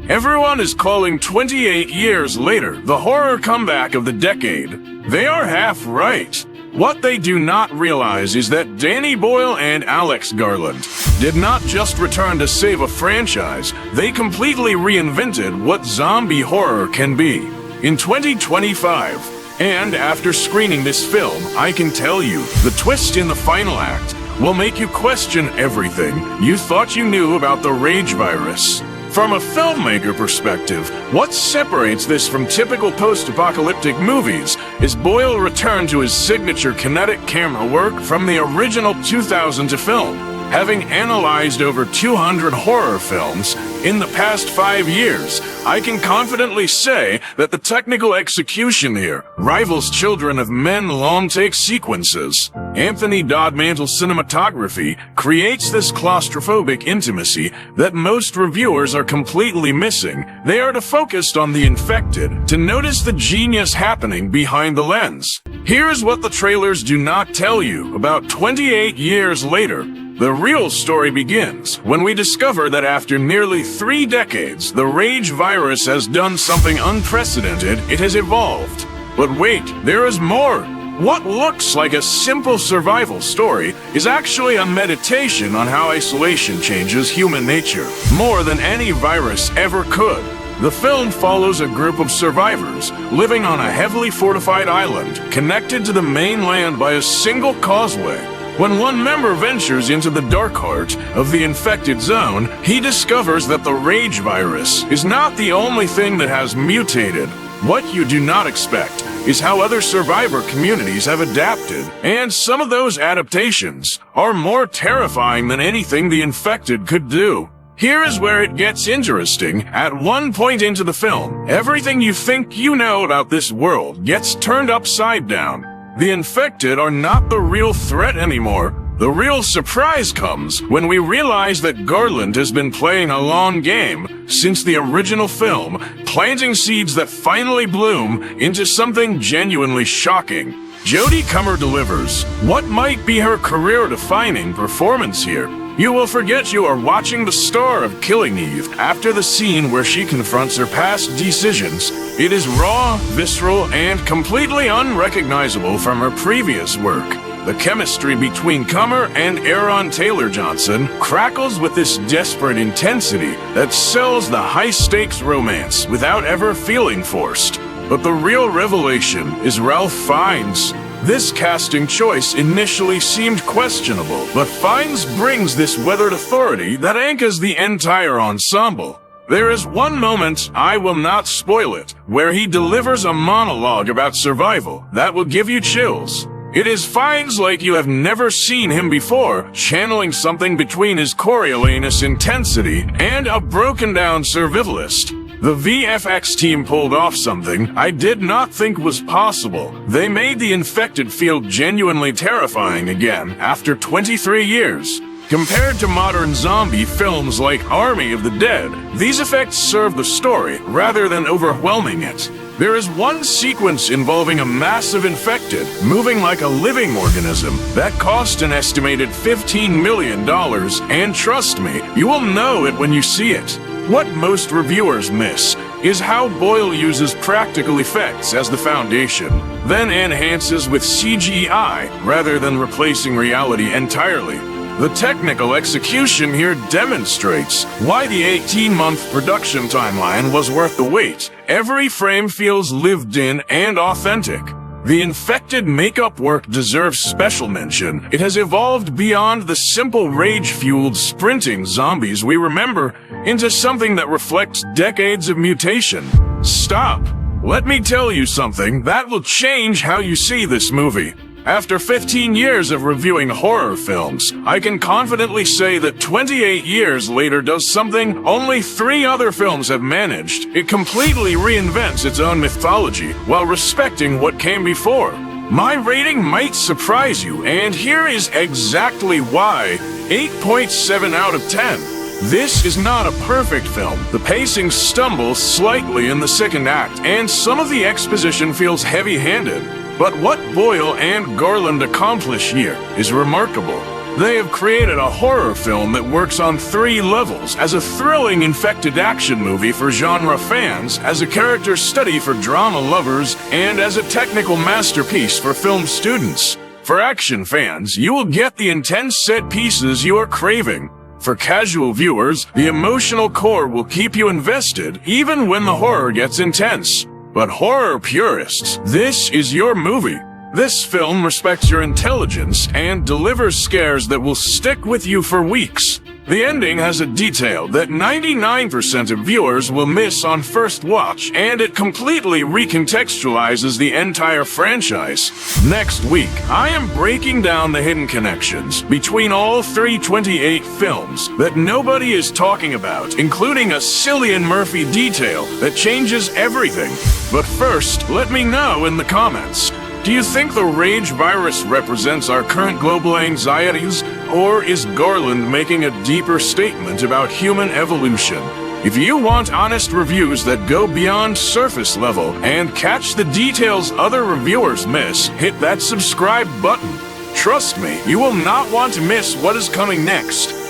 Everyone is calling 28 years later the horror comeback of the decade. They are half right. What they do not realize is that Danny Boyle and Alex Garland did not just return to save a franchise, they completely reinvented what zombie horror can be. In 2025, and after screening this film, I can tell you, the twist in the final act will make you question everything you thought you knew about the rage virus. From a filmmaker perspective, what separates this from typical post-apocalyptic movies is Boyle returned to his signature kinetic camera work from the original 2000 film. Having analyzed over 200 horror films in the past 5 years, I can confidently say that the technical execution here rivals Children of Men long-take sequences. Anthony Dodd Mantle's cinematography creates this claustrophobic intimacy that most reviewers are completely missing. They are focused on the infected to notice the genius happening behind the lens. Here's what the trailers do not tell you. About 28 years later, the real story begins when we discover that after nearly 3 decades, the rage virus has done something unprecedented. It has evolved. But wait, there is more. What looks like a simple survival story is actually a meditation on how isolation changes human nature, more than any virus ever could. The film follows a group of survivors living on a heavily fortified island connected to the mainland by a single causeway. When one member ventures into the dark heart of the infected zone, he discovers that the rage virus is not the only thing that has mutated. What you do not expect is how other survivor communities have adapted, and some of those adaptations are more terrifying than anything the infected could do. Here is where it gets interesting. At one point into the film, everything you think you know about this world gets turned upside down. The infected are not the real threat anymore. The real surprise comes when we realize that Garland has been playing a long game since the original film, planting seeds that finally bloom into something genuinely shocking. Jodie Comer delivers what might be her career-defining performance here. You will forget you are watching the star of Killing Eve after the scene where she confronts her past decisions. It is raw, visceral, and completely unrecognizable from her previous work. The chemistry between Comer and Aaron Taylor Johnson crackles with this desperate intensity that sells the high-stakes romance without ever feeling forced. But the real revelation is Ralph Fiennes. This casting choice initially seemed questionable, but Fiennes brings this weathered authority that anchors the entire ensemble. There is one moment, I will not spoil it, where he delivers a monologue about survival that will give you chills. It is Fiennes like you have never seen him before, channeling something between his Coriolanus intensity and a broken-down survivalist. The VFX team pulled off something I did not think was possible. They made the infected feel genuinely terrifying again after 23 years. Compared to modern zombie films like Army of the Dead, these effects serve the story rather than overwhelming it. There is one sequence involving a massive infected moving like a living organism that cost an estimated $15 million, and trust me, you will know it when you see it. What most reviewers miss is how Boyle uses practical effects as the foundation, then enhances with CGI rather than replacing reality entirely. The technical execution here demonstrates why the 18-month production timeline was worth the wait. Every frame feels lived in and authentic. The infected makeup work deserves special mention. It has evolved beyond the simple rage-fueled sprinting zombies we remember into something that reflects decades of mutation. Stop. Let me tell you something that will change how you see this movie. After 15 years of reviewing horror films, I can confidently say that 28 years later does something only 3 other films have managed. It completely reinvents its own mythology while respecting what came before. My rating might surprise you, and here is exactly why. 8.7 out of 10. This is not a perfect film. The pacing stumbles slightly in the second act, and some of the exposition feels heavy-handed. But what Boyle and Garland accomplish here is remarkable. They have created a horror film that works on 3 levels: as a thrilling, infected action movie for genre fans, as a character study for drama lovers, and as a technical masterpiece for film students. For action fans, you will get the intense set pieces you are craving. For casual viewers, the emotional core will keep you invested even when the horror gets intense. But horror purists, this is your movie. This film respects your intelligence and delivers scares that will stick with you for weeks. The ending has a detail that 99% of viewers will miss on first watch, and it completely recontextualizes the entire franchise. Next week, I am breaking down the hidden connections between all 328 films that nobody is talking about, including a Cillian Murphy detail that changes everything. But first, let me know in the comments. Do you think the rage virus represents our current global anxieties, or is Garland making a deeper statement about human evolution? If you want honest reviews that go beyond surface level and catch the details other reviewers miss, hit that subscribe button. Trust me, you will not want to miss what is coming next.